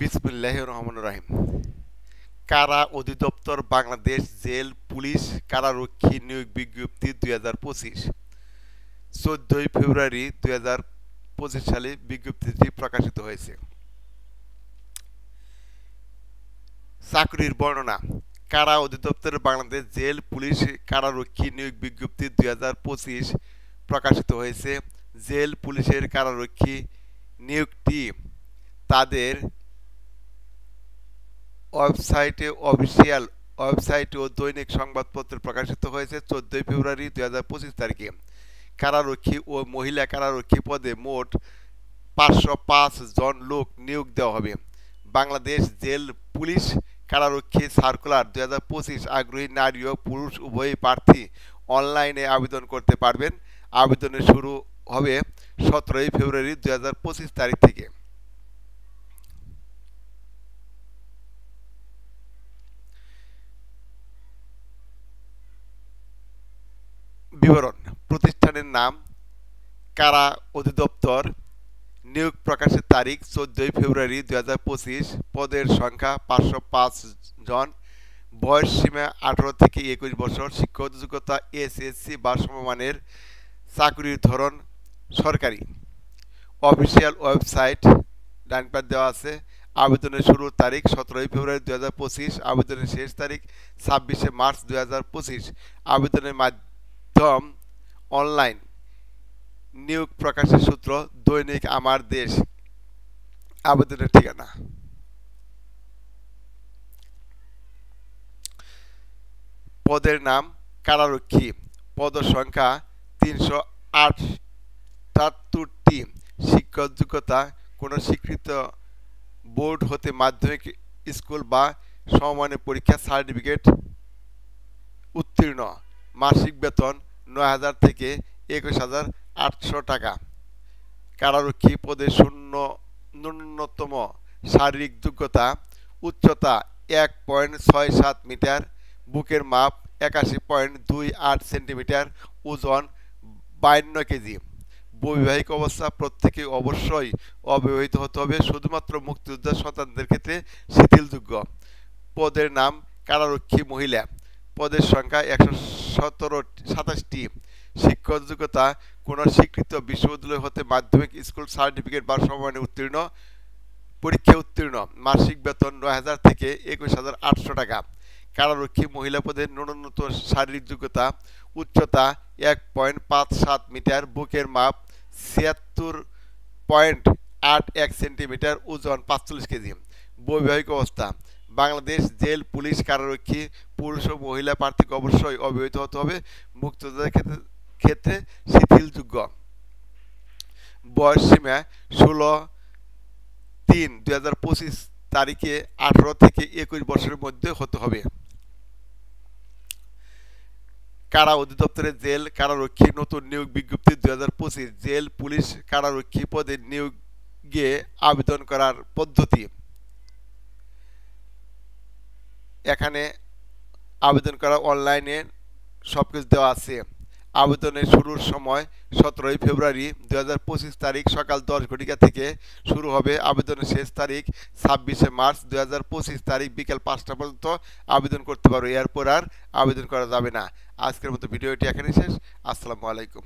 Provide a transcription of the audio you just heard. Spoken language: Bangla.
বিসমিল্লাহির রহমানির রহিম। কারা অধিদপ্তর বাংলাদেশ জেল পুলিশ কারারক্ষী নিয়োগ বিজ্ঞপ্তি 2025 14 ফেব্রুয়ারি 2025 সালে বিজ্ঞপ্তিটি প্রকাশিত হয়েছে। চাকরির বর্ণনা। কারা অধিদপ্তর বাংলাদেশ জেল পুলিশ কারারক্ষী নিয়োগ বিজ্ঞপ্তি 2025 প্রকাশিত হয়েছে। জেল পুলিশের কারারক্ষী নিয়োগটি তাদের অফিসিয়াল ওয়েবসাইট ও দৈনিক সংবাদপত্রে প্রকাশিত হয়েছে 14 ফেব্রুয়ারি 2025 তারিখে। কারারক্ষী ও মহিলা কারারক্ষী পদে মোট 505 জন লোক নিয়োগ দেওয়া হবে। বাংলাদেশ জেল পুলিশ কারারক্ষী সার্কুলার 2025 আগ্রহী নারী ও পুরুষ উভয় প্রার্থী অনলাইনে আবেদন করতে পারবেন। আবেদনের শুরু হবে 17 ফেব্রুয়ারি 2025 তারিখ থেকে। বিবরণ। প্রতিষ্ঠানের নাম কারা অধিদপ্তর। নিয়োগ প্রকাশের তারিখ 14 ফেব্রুয়ারি 2025। পদের সংখ্যা 505 জন। বয়স সীমা 18 থেকে 21 বছর। শিক্ষাগত যোগ্যতা এসএসসি বা সমমানের। চাকরির ধরন সরকারি। অফিসিয়াল ওয়েবসাইট ডান পাশে দেওয়া আছে। আবেদনের শুরুর তারিখ 17 ফেব্রুয়ারি 2025। আবেদনের শেষ তারিখ 26 মার্চ 2025। আবেদনের মাধ্যম অনলাইন। নিয়োগ প্রকাশের সূত্র দৈনিক আমার দেশ। আবেদনের ঠিকানা পদের নাম কারারক্ষী। পদ সংখ্যা 378টি। শিক্ষাগত যোগ্যতা কোনো স্বীকৃত বোর্ড হতে মাধ্যমিক স্কুল বা সমমানের পরীক্ষা সার্টিফিকেট উত্তীর্ণ। মাসিক বেতন 9,000 থেকে 21,800 টাকা। কারারক্ষী পদে ন্যূনতম শারীরিক যোগ্যতা উচ্চতা 1.67 মিটার, বুকের মাপ 81.28 সেন্টিমিটার, ওজন 52 কেজি। বৈবাহিক অবস্থা প্রত্যেকে অবশ্যই অবিবাহিত হতে হবে। শুধুমাত্র মুক্তিযোদ্ধা সন্তানদের ক্ষেত্রে শিথিলযোগ্য। পদের নাম কারারক্ষী মহিলা। পদের সংখ্যা 127টি। শিক্ষাগত যোগ্যতা কোনো স্বীকৃত বিশ্ববিদ্যালয় হতে মাধ্যমিক স্কুল সার্টিফিকেট বা সমমানের উত্তীর্ণ পরীক্ষা উত্তীর্ণ। মাসিক বেতন 9,000 থেকে 21,800 টাকা। কারারক্ষী মহিলা পদের ন্যূনতম শারীরিক যোগ্যতা উচ্চতা 1.57 মিটার, বুকের মাপ 76.81 সেন্টিমিটার, ওজন 45 কেজি। বৈবাহিক অবস্থা বাংলাদেশ জেল পুলিশ কারারক্ষী পুরুষ ও মহিলা প্রার্থীকে অবশ্যই অবিবাহিত হতে হবে। মুক্তিযোদ্ধাদের ক্ষেত্রে শিথিলযোগ্য। বয়স সীমা 16/3/2025 তারিখে 18 থেকে 21 বছরের মধ্যে হতে হবে। কারা অধিদপ্তরের জেল কারারক্ষী নতুন নিয়োগ বিজ্ঞপ্তি 2025। জেল পুলিশ কারারক্ষী পদে নিয়োগে আবেদন করার পদ্ধতি। এখানে আবেদন করা অনলাইনে সবকিছু দেওয়া আছে। আবেদনের শুরুর সময় 17 ফেব্রুয়ারি 2025 তারিখ সকাল 10 ঘটিকা থেকে শুরু হবে। আবেদনের শেষ তারিখ 26 মার্চ 2025 তারিখ বিকেল 5টা পর্যন্ত আবেদন করতে পারো। এরপর আর আবেদন করা যাবে না। আজকের মতো ভিডিওটি এখানেই শেষ। আসসালামু আলাইকুম।